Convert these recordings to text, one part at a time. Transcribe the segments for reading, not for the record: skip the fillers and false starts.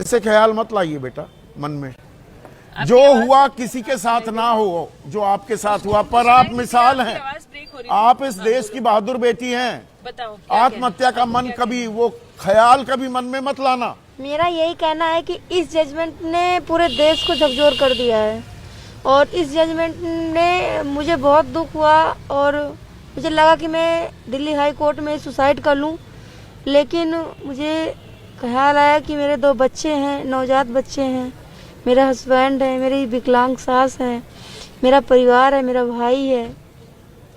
ऐसे ख्याल मत लाइए बेटा मन में। जो हुआ किसी के साथ ना हो, जो आपके साथ हुआ, पर आप मिसाल हैं। आप इस देश की बहादुर बेटी हैं। बताओ आत्महत्या का मन कभी, वो ख्याल कभी मन में मत लाना। मेरा यही कहना है कि इस जजमेंट ने पूरे देश को झकझोर कर दिया है और इस जजमेंट ने मुझे बहुत दुख हुआ और मुझे लगा कि मैं दिल्ली हाई कोर्ट में सुसाइड कर लूं, लेकिन मुझे ख्याल आया कि मेरे 2 बच्चे हैं, नवजात बच्चे हैं, मेरा हस्बैंड है, मेरी विकलांग सास है, मेरा परिवार है, मेरा भाई है।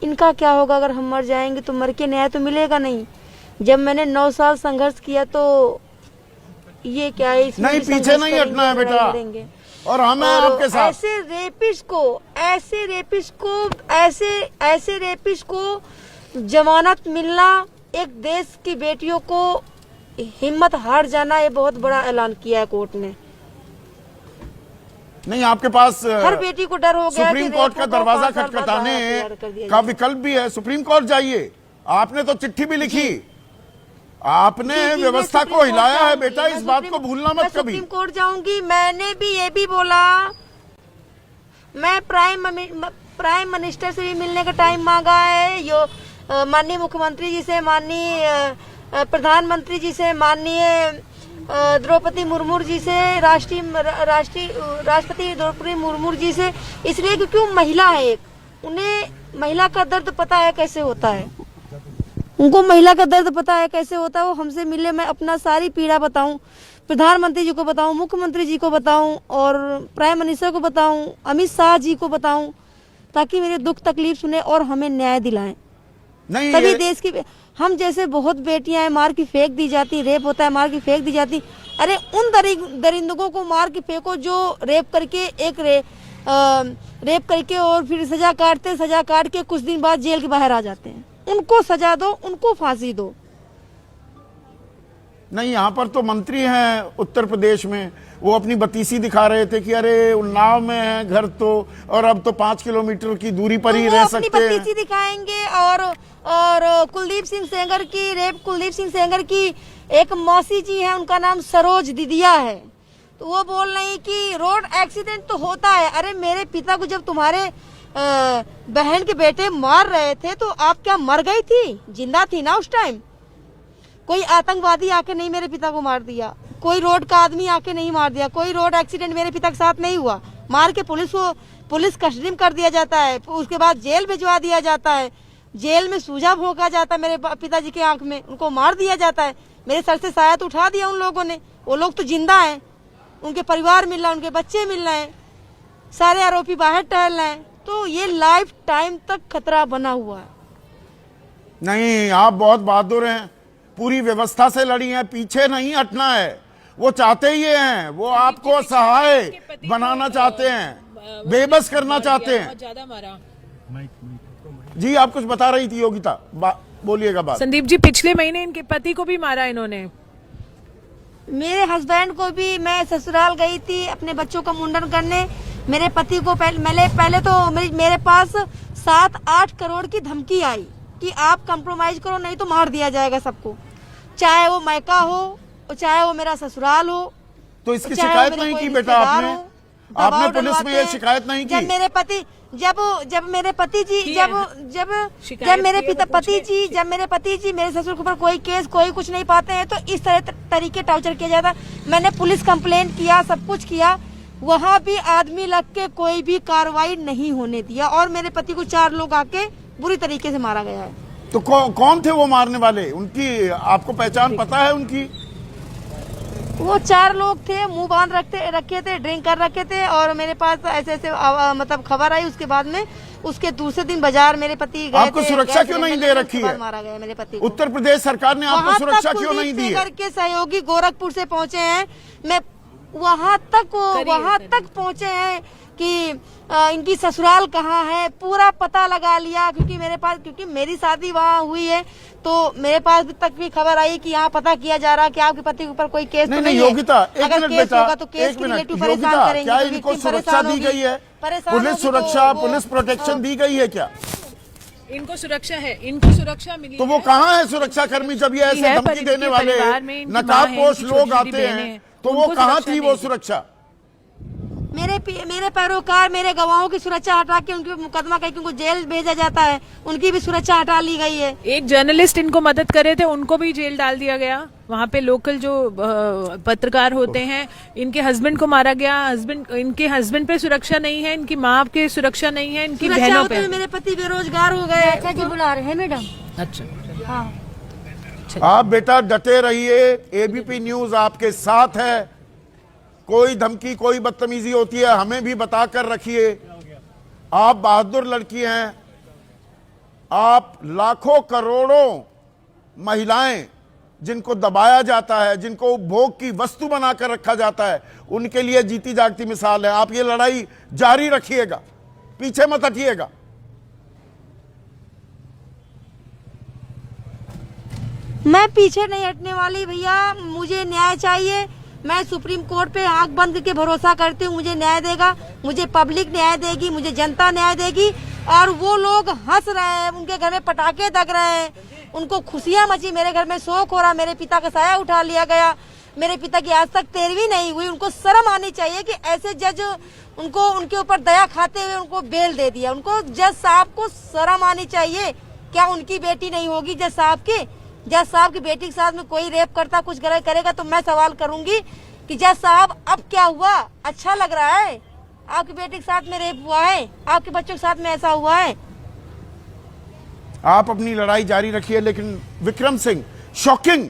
इनका क्या होगा अगर हम मर जाएंगे? तो मर के न्याय तो मिलेगा नहीं। जब मैंने 9 साल संघर्ष किया तो ये क्या है, नहीं पीछे नहीं हटना है बेटा, और हमें आपके साथ। ऐसे रेपिस्ट को जमानत मिलना, एक देश की बेटियों को हिम्मत हार जाना, ये बहुत बड़ा ऐलान किया है कोर्ट ने। नहीं, आपके पास हर बेटी को डर हो गया सुप्रीम कोर्ट का दरवाजा खटखटाने का विकल्प भी है। सुप्रीम कोर्ट जाइए। आपने तो चिट्ठी भी लिखी, आपने व्यवस्था को हिलाया है बेटा, इस बात को भूलना मत कभी। सुप्रीम कोर्ट जाऊंगी। मैंने भी ये भी बोला, मैं प्राइम मिनिस्टर से भी मिलने का टाइम मांगा है, यो माननीय मुख्यमंत्री जी से, माननीय प्रधानमंत्री जी से, माननीय द्रौपदी मुर्मू जी से, राष्ट्रपति द्रौपदी मुर्मू जी से, इसलिए क्योंकि वो महिला है, एक उन्हें महिला का दर्द पता है कैसे होता है, उनको महिला का दर्द पता है कैसे होता है। वो हमसे मिले, मैं अपना सारी पीड़ा बताऊं, प्रधानमंत्री जी को बताऊं, मुख्यमंत्री जी को बताऊं और प्राइम मिनिस्टर को बताऊं, अमित शाह जी को बताऊं, ताकि मेरे दुख तकलीफ सुने और हमें न्याय दिलाएं। नहीं, तभी देश की, हम जैसे बहुत बेटियां हैं, मार की फेंक दी जाती, रेप होता है, मार की फेंक दी जाती। अरे उन दरिंदों को मार की फेंको जो रेप करके और फिर सजा काट के कुछ दिन बाद जेल के बाहर आ जाते हैं। उनको सजा दो, उनको फांसी दो। नहीं, यहाँ पर तो मंत्री हैं उत्तर प्रदेश में, वो अपनी बतीसी दिखा रहे थे कि अरे उन्नाव में है घर तो, और अब तो 5 किलोमीटर की दूरी पर ही रह सकते हैं। बतीसी दिखाएंगे। और कुलदीप सिंह सेंगर की एक मौसी जी है, उनका नाम सरोज दिदिया है, तो वो बोल रही है कि रोड एक्सीडेंट तो होता है। अरे मेरे पिता को जब तुम्हारे बहन के बेटे मार रहे थे तो आप क्या मर गई थी? जिंदा थी ना उस टाइम। कोई आतंकवादी आके नहीं मेरे पिता को मार दिया, कोई रोड का आदमी आके नहीं मार दिया, कोई रोड एक्सीडेंट मेरे पिता के साथ नहीं हुआ। मार के पुलिस कस्टडी में कर दिया जाता है, उसके बाद जेल भिजवा दिया जाता है, जेल में सूजा भोंका जाता है मेरे पिताजी की आंख में, उनको मार दिया जाता है। मेरे सर से साया तो उठा दिया उन लोगों ने। वो लोग तो जिंदा हैं, उनके परिवार मिल रहा है, उनके बच्चे मिल रहे हैं, सारे आरोपी बाहर टहल रहे हैं। तो ये लाइफ टाइम तक खतरा बना हुआ है। नहीं, आप बहुत बहादुर हैं, पूरी व्यवस्था से लड़ी हैं, पीछे नहीं हटना है। वो चाहते ही हैं, वो आपको सहाय बनाना चाहते हैं, बेबस करना चाहते हैं। ज्यादा मारा। जी आप कुछ बता रही थी योगिता, बोलिएगा बात। संदीप जी, पिछले महीने इनके पति को भी मारा इन्होंने। मेरे हस्बैंड को भी, मैं ससुराल गई थी अपने बच्चों का मुंडन करने। मेरे पति को पहले तो मेरे पास 7-8 करोड़ की धमकी आई कि आप कंप्रोमाइज करो नहीं तो मार दिया जाएगा सबको, चाहे वो मायका हो चाहे वो मेरा ससुराल हो। तो इसकी शिकायत नहीं की बेटा आपने पुलिस में ये शिकायत नहीं की? जब मेरे पति जी मेरे ससुर के ऊपर कोई केस कोई कुछ नहीं पाते हैं तो इस तरीके टॉर्चर किया जाता। मैंने पुलिस कंप्लेंट किया, सब कुछ किया, वहाँ भी आदमी लग के कोई भी कार्रवाई नहीं होने दिया और मेरे पति को 4 लोग आके बुरी तरीके से मारा गया है। तो कौन थे वो मारने वाले? उनकी आपको पहचान पता है उनकी? वो 4 लोग थे, मुंह बांध रखे थे, ड्रिंक कर रखे थे और मेरे पास ऐसे मतलब खबर आई। उसके बाद में उसके दूसरे दिन बाजार मेरे पति गए। आपको सुरक्षा क्यों नहीं दे रखी है? मारा गया मेरे पति। उत्तर प्रदेश सरकार ने आपको सुरक्षा क्यों नहीं दी है? के सहयोगी गोरखपुर से पहुंचे हैं, मैं वहाँ तक पहुंचे हैं कि इनकी ससुराल कहाँ है, पूरा पता लगा लिया। क्योंकि मेरी शादी वहाँ हुई है तो मेरे पास तक भी खबर आई कि यहाँ पता किया जा रहा है कि आपके पति के ऊपर कोई केस तो नहीं है। योगिता, अगर केस होगा तो केस के रिलेटिव परेशान करेंगे। क्या इनको सुरक्षा दी गई है? पुलिस सुरक्षा, पुलिस प्रोटेक्शन दी गई है क्या? इनको सुरक्षा है, इनको सुरक्षा मिली। तो वो कहाँ है सुरक्षा कर्मी जब ये ऐसे धमकी देने वाले नकाबपोश लोग आते हैं? तो वो उनको कहाँ सुरक्षा थी नहीं वो थी। सुरक्षा? मेरे पैरोकार, मेरे गवाहों की सुरक्षा हटा के उनके मुकदमा करके उनको जेल भेजा जाता है, उनकी भी सुरक्षा हटा ली गई है। एक जर्नलिस्ट इनको मदद करे थे, उनको भी जेल डाल दिया गया। वहाँ पे लोकल जो पत्रकार होते हैं, इनके हस्बैंड को मारा गया। इनके हस्बैंड पे सुरक्षा नहीं है, इनकी माँ पे सुरक्षा नहीं है, इनकी सुरक्षा बहनों होते पे। हुए मेरे पति बेरोजगार हो गए। अच्छा जी बुला रहे हैं मैडम। अच्छा, हाँ, आप बेटा डटे रहिए, एबीपी न्यूज आपके साथ है। कोई धमकी, कोई बदतमीजी होती है हमें भी बता कर रखिए। आप बहादुर लड़की हैं। आप लाखों करोड़ों महिलाएं जिनको दबाया जाता है, जिनको उपभोग की वस्तु बनाकर रखा जाता है, उनके लिए जीती जागती मिसाल है। आप ये लड़ाई जारी रखिएगा, पीछे मत हटिएगा। मैं पीछे नहीं हटने वाली भैया, मुझे न्याय चाहिए। मैं सुप्रीम कोर्ट पे आंख बंद करके भरोसा करती हूँ, मुझे न्याय देगा, मुझे पब्लिक न्याय देगी, मुझे जनता न्याय देगी। और वो लोग हंस रहे हैं, उनके घर में पटाखे दग रहे हैं, उनको खुशियां मची, मेरे घर में शोक हो रहा, मेरे पिता का साया उठा लिया गया, मेरे पिता की आज तक 13वीं नहीं हुई। उनको शर्म आनी चाहिए कि ऐसे जज उनको उनके ऊपर दया खाते हुए उनको बेल दे दिया। उनको जज साहब को शर्म आनी चाहिए। क्या उनकी बेटी नहीं होगी जज साहब की? जज साहब की बेटी के साथ में कोई रेप करता, कुछ करेगा तो मैं सवाल करूंगी कि जज साहब अब क्या हुआ? अच्छा लग रहा है? आपकी बेटी के साथ में रेप हुआ है, आपके बच्चों के साथ में ऐसा हुआ है। आप अपनी लड़ाई जारी रखिए, लेकिन विक्रम सिंह, शॉकिंग